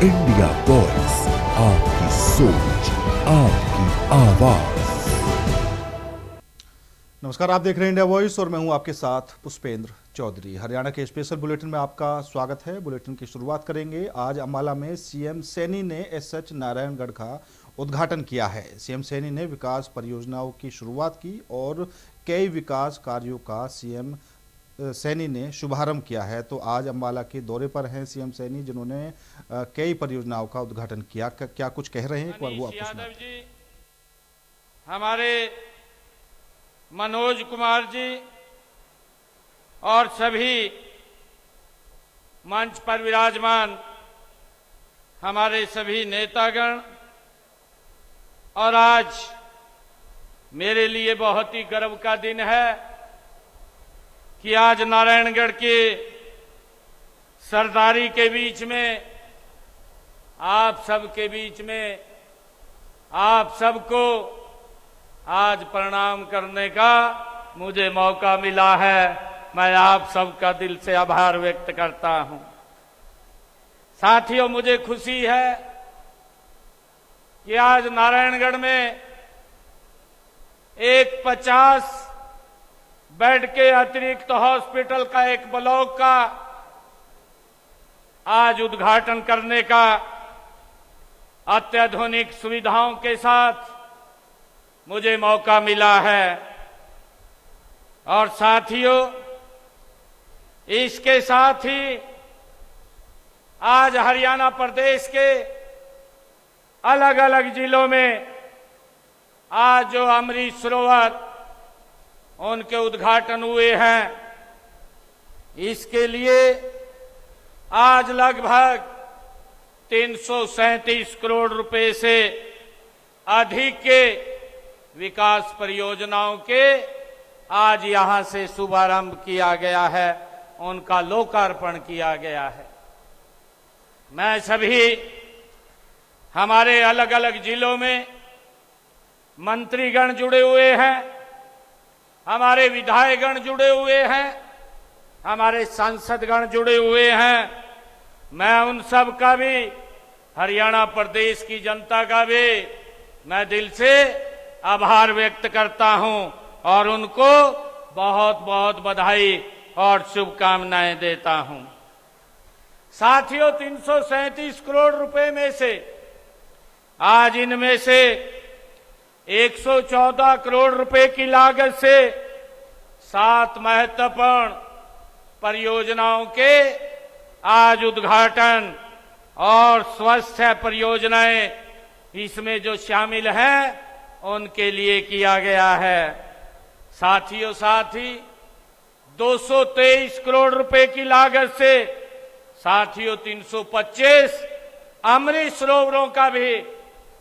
India voice, आपकी सोच, आपकी आवाज। नमस्कार, आप देख रहे हैं इंडिया वॉइस और मैं हूं आपके साथ पुष्पेंद्र चौधरी। हरियाणा के स्पेशल बुलेटिन में आपका स्वागत है। बुलेटिन की शुरुआत करेंगे। आज अम्बाला में सीएम सैनी ने एसएच नारायणगढ़ का उद्घाटन किया है। सीएम सैनी ने विकास परियोजनाओं की शुरुआत की और कई विकास कार्यों का सीएम सैनी ने शुभारंभ किया है। तो आज अम्बाला के दौरे पर हैं सीएम सैनी, जिन्होंने कई परियोजनाओं का उद्घाटन किया। क्या कुछ कह रहे हैं, एक बार वो आपको सुनाते हैं। यादव जी, हमारे मनोज कुमार जी और सभी मंच पर विराजमान हमारे सभी नेतागण, और आज मेरे लिए बहुत ही गर्व का दिन है कि आज नारायणगढ़ के सरदारी के बीच में, आप सबके बीच में, आप सबको आज प्रणाम करने का मुझे मौका मिला है। मैं आप सबका दिल से आभार व्यक्त करता हूं। साथियों, मुझे खुशी है कि आज नारायणगढ़ में एक 50 बेड के अतिरिक्त हॉस्पिटल का एक ब्लॉक का आज उद्घाटन करने का अत्याधुनिक सुविधाओं के साथ मुझे मौका मिला है। और साथियों, इसके साथ ही आज हरियाणा प्रदेश के अलग अलग जिलों में आज जो अमृत सरोवर उनके उद्घाटन हुए हैं, इसके लिए आज लगभग 337 करोड़ रुपए से अधिक के विकास परियोजनाओं के आज यहां से शुभारंभ किया गया है, उनका लोकार्पण किया गया है। मैं सभी हमारे अलग अलग जिलों में मंत्रीगण जुड़े हुए हैं, हमारे विधायकगण जुड़े हुए हैं, हमारे सांसदगण जुड़े हुए हैं। मैं उन सब का भी, हरियाणा प्रदेश की जनता का भी मैं दिल से आभार व्यक्त करता हूं और उनको बहुत बहुत बधाई और शुभकामनाएं देता हूं। साथियों, 337 करोड़ रुपए में से आज इनमें से 114 करोड़ रुपए की लागत से 7 महत्वपूर्ण परियोजनाओं के आज उद्घाटन और स्वास्थ्य परियोजनाएं इसमें जो शामिल हैं उनके लिए किया गया है। साथियों, साथ ही 223 करोड़ रुपए की लागत से साथियों 325 अमृत सरोवरों का भी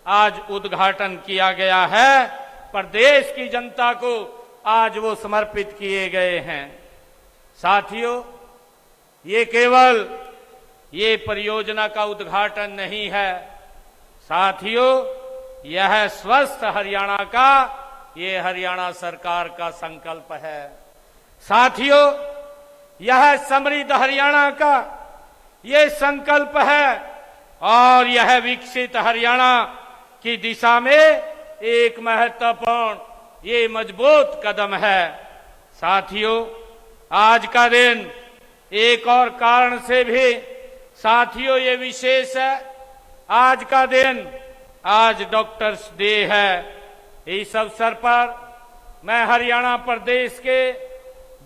आज उद्घाटन किया गया है। प्रदेश की जनता को आज वो समर्पित किए गए हैं। साथियों, ये केवल ये परियोजना का उद्घाटन नहीं है। साथियों, यह स्वस्थ हरियाणा का, ये हरियाणा सरकार का संकल्प है। साथियों, यह समृद्ध हरियाणा का ये संकल्प है और यह विकसित हरियाणा की दिशा में एक महत्वपूर्ण ये मजबूत कदम है। साथियों, आज का दिन एक और कारण से भी साथियों ये विशेष है। आज का दिन, आज डॉक्टर्स डे है। इस अवसर पर मैं हरियाणा प्रदेश के,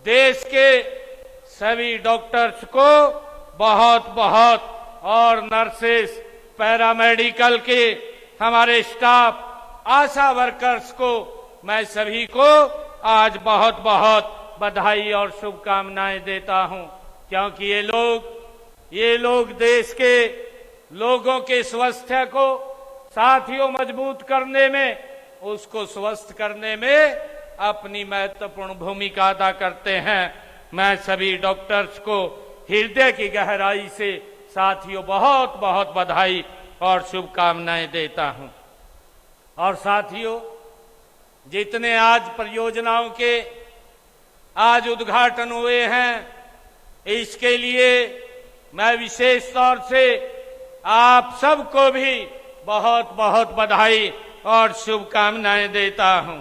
देश के सभी डॉक्टर्स को बहुत बहुत, और नर्सेस, पैरामेडिकल के हमारे स्टाफ, आशा वर्कर्स को, मैं सभी को आज बहुत बहुत बधाई और शुभकामनाएं देता हूं, क्योंकि ये लोग देश के लोगों के स्वास्थ्य को साथियों मजबूत करने में, उसको स्वस्थ करने में अपनी महत्वपूर्ण भूमिका अदा करते हैं। मैं सभी डॉक्टर्स को हृदय की गहराई से साथियों बहुत बहुत बधाई और शुभकामनाएं देता हूं। और साथियों, जितने आज परियोजनाओं के आज उद्घाटन हुए हैं, इसके लिए मैं विशेष तौर से आप सबको भी बहुत बहुत बधाई और शुभकामनाएं देता हूं।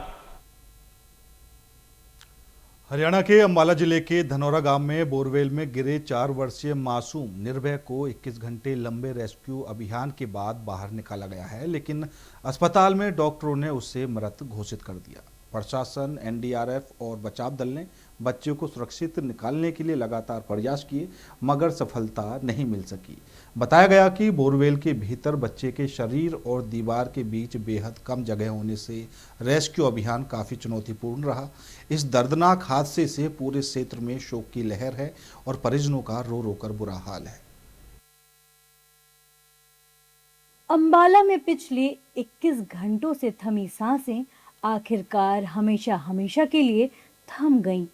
हरियाणा के अंबाला जिले के धनौरा गांव में बोरवेल में गिरे 4 वर्षीय मासूम निर्भय को 21 घंटे लंबे रेस्क्यू अभियान के बाद बाहर निकाला गया है, लेकिन अस्पताल में डॉक्टरों ने उसे मृत घोषित कर दिया। प्रशासन, एनडीआरएफ और बचाव दल ने बच्चे को सुरक्षित निकालने के लिए लगातार प्रयास किए, मगर सफलता नहीं मिल सकी। बताया गया कि बोरवेल के भीतर बच्चे के शरीर और दीवार के बीच बेहद कम जगह होने से रेस्क्यू अभियान काफ़ी चुनौतीपूर्ण रहा। इस दर्दनाक हादसे से पूरे क्षेत्र में शोक की लहर है और परिजनों का रो रो कर बुरा हाल है। अंबाला में पिछले 21 घंटों से थमी सांसें आखिरकार हमेशा हमेशा के लिए थम गईं।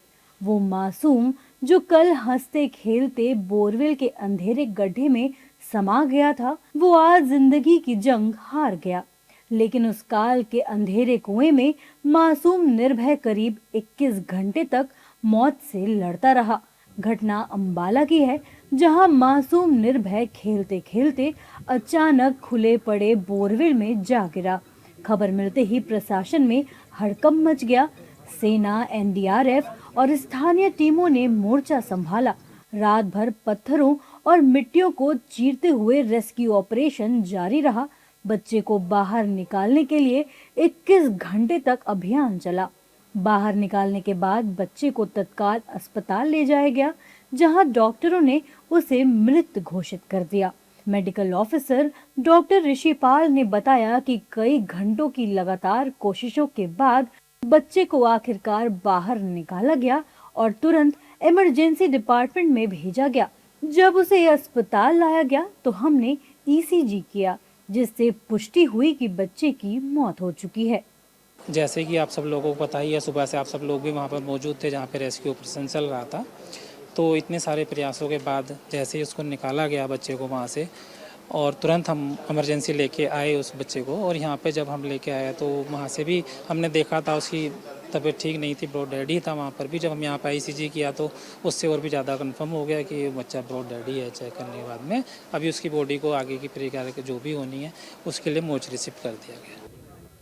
वो मासूम जो कल हंसते खेलते बोरवेल के अंधेरे गड्ढे में समा गया था, वो आज जिंदगी की जंग हार गया। लेकिन उस काल के अंधेरे कुएं में मासूम निर्भय करीब 21 घंटे तक मौत से लड़ता रहा। घटना अंबाला की है, जहां मासूम निर्भय खेलते खेलते अचानक खुले पड़े बोरवेल में जा गिरा। खबर मिलते ही प्रशासन में हड़कंप मच गया। सेना, एनडीआरएफ और स्थानीय टीमों ने मोर्चा संभाला। रात भर पत्थरों और मिट्टियों को चीरते हुए रेस्क्यू ऑपरेशन जारी रहा। बच्चे को बाहर निकालने के लिए 21 घंटे तक अभियान चला। बाहर निकालने के बाद बच्चे को तत्काल अस्पताल ले जाया गया, जहां डॉक्टरों ने उसे मृत घोषित कर दिया। मेडिकल ऑफिसर डॉक्टर ऋषिपाल ने बताया कि कई घंटों की लगातार कोशिशों के बाद बच्चे को आखिरकार बाहर निकाला गया और तुरंत इमरजेंसी डिपार्टमेंट में भेजा गया। जब उसे अस्पताल लाया गया तो हमने ईसीजी किया, जिससे पुष्टि हुई कि बच्चे की मौत हो चुकी है। जैसे कि आप सब लोगों को पता ही है, सुबह से आप सब लोग भी वहाँ पर मौजूद थे जहाँ पे रेस्क्यू ऑपरेशन चल रहा था। तो इतने सारे प्रयासों के बाद जैसे ही उसको निकाला गया बच्चे को वहाँ से, और तुरंत हम इमरजेंसी लेके आए उस बच्चे को। और यहाँ पे जब हम लेके आए तो वहाँ से भी हमने देखा था उसकी तबीयत ठीक नहीं थी, ब्रॉड डेड ही था। वहाँ पर भी जब हम यहाँ पर ईसीजी किया तो उससे और भी ज़्यादा कंफर्म हो गया कि बच्चा ब्रॉड डेड ही है। चेक करने के बाद में अभी उसकी बॉडी को आगे की प्रक्रिया जो भी होनी है उसके लिए मोर्चरी शिफ्ट कर दिया गया।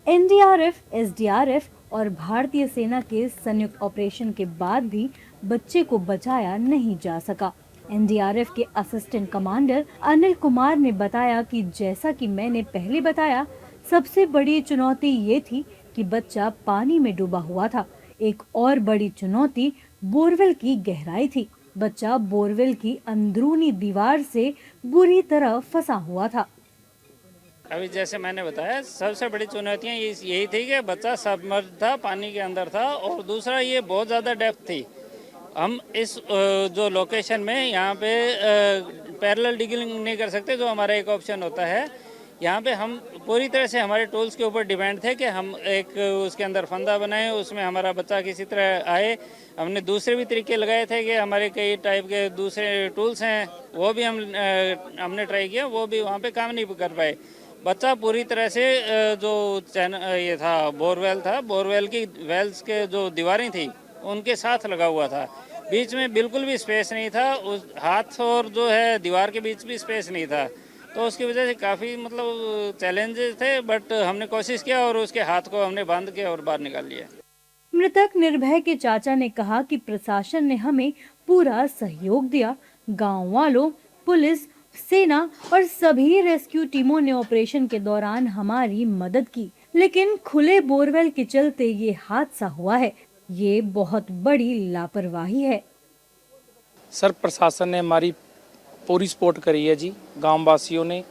एनडीआरएफ, एसडीआरएफ और भारतीय सेना के संयुक्त ऑपरेशन के बाद भी बच्चे को बचाया नहीं जा सका। एनडीआरएफ के असिस्टेंट कमांडर अनिल कुमार ने बताया कि जैसा कि मैंने पहले बताया, सबसे बड़ी चुनौती ये थी कि बच्चा पानी में डूबा हुआ था। एक और बड़ी चुनौती बोरवेल की गहराई थी। बच्चा बोरवेल की अंदरूनी दीवार से बुरी तरह फंसा हुआ था। अभी जैसे मैंने बताया, सबसे बड़ी चुनौतियाँ यही थी कि बच्चा सबमर्ज था, पानी के अंदर था, और दूसरा ये बहुत ज़्यादा डेप्थ थी। हम इस जो लोकेशन में यहाँ पे पैरेलल डिगिंग नहीं कर सकते, जो हमारा एक ऑप्शन होता है। यहाँ पे हम पूरी तरह से हमारे टूल्स के ऊपर डिपेंड थे कि हम एक उसके अंदर फंदा बनाएं, उसमें हमारा बच्चा किसी तरह आए। हमने दूसरे भी तरीके लगाए थे कि हमारे कई टाइप के दूसरे टूल्स हैं, वो भी हमने ट्राई किया, वो भी वहाँ पे काम नहीं कर पाए। बच्चा पूरी तरह से जो ये था बोरवेल था, बोरवेल की वेल्स के जो दीवारें थी उनके साथ लगा हुआ था। बीच में बिल्कुल भी स्पेस नहीं था, उस हाथ और जो है दीवार के बीच भी स्पेस नहीं था। तो उसकी वजह से काफ़ी मतलब चैलेंजेस थे, बट हमने कोशिश किया और उसके हाथ को हमने बांध के और बाहर निकाल लिया। मृतक निर्भय के चाचा ने कहा कि प्रशासन ने हमें पूरा सहयोग दिया। गांव वालों, पुलिस, सेना और सभी रेस्क्यू टीमों ने ऑपरेशन के दौरान हमारी मदद की, लेकिन खुले बोरवेल के चलते ये हादसा हुआ है। ये बहुत बड़ी लापरवाही है। सर, प्रशासन ने हमारी पूरी सपोर्ट करी है जी, गांव वासियों ने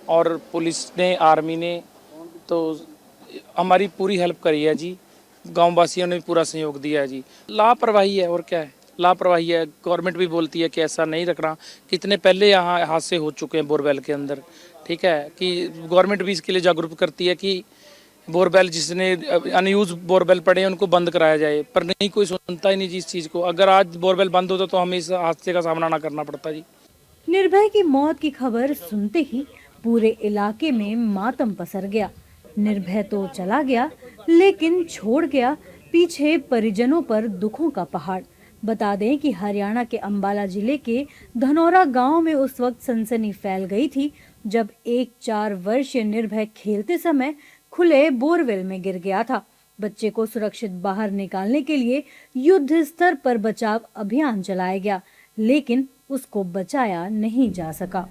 और पुलिस ने, आर्मी ने तो हमारी पूरी हेल्प करी है जी। गांव वासियों ने पूरा सहयोग दिया है जी। लापरवाही है और क्या है, लापरवाही है। गवर्नमेंट भी बोलती है कि ऐसा नहीं रखना। कितने पहले यहाँ हादसे हो चुके हैं बोरवेल के अंदर, ठीक है, कि गवर्नमेंट भी इसके लिए जागरूक करती है कि बोरवेल जिसने अनयूज बोरवेल पड़े हैं उनको बंद कराया जाए, पर नहीं, कोई सुनता ही नहीं जी इस चीज़ को। अगर आज बोरवेल बंद होता तो हमें इस हादसे का सामना ना करना पड़ता जी। निर्भय की मौत की खबर सुनते ही पूरे इलाके में मातम पसर गया। निर्भय तो चला गया, लेकिन छोड़ गया पीछे परिजनों पर दुखों का पहाड़। बता दें कि हरियाणा के अंबाला जिले के धनौरा गांव में उस वक्त सनसनी फैल गई थी। जब एक 4 वर्षीय निर्भय खेलते समय खुले बोरवेल में गिर गया था। बच्चे को सुरक्षित बाहर निकालने के लिए युद्ध स्तर पर बचाव अभियान चलाया गया, लेकिन उसको बचाया नहीं जा सका।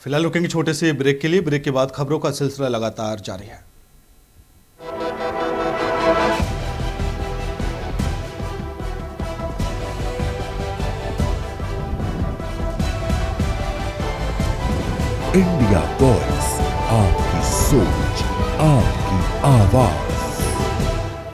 फिलहाल रुकेंगे छोटे से ब्रेक के लिए। ब्रेक के बाद खबरों का सिलसिला लगातार जारी है। इंडिया वॉइस, आपकी सोच, आपकी आवाज।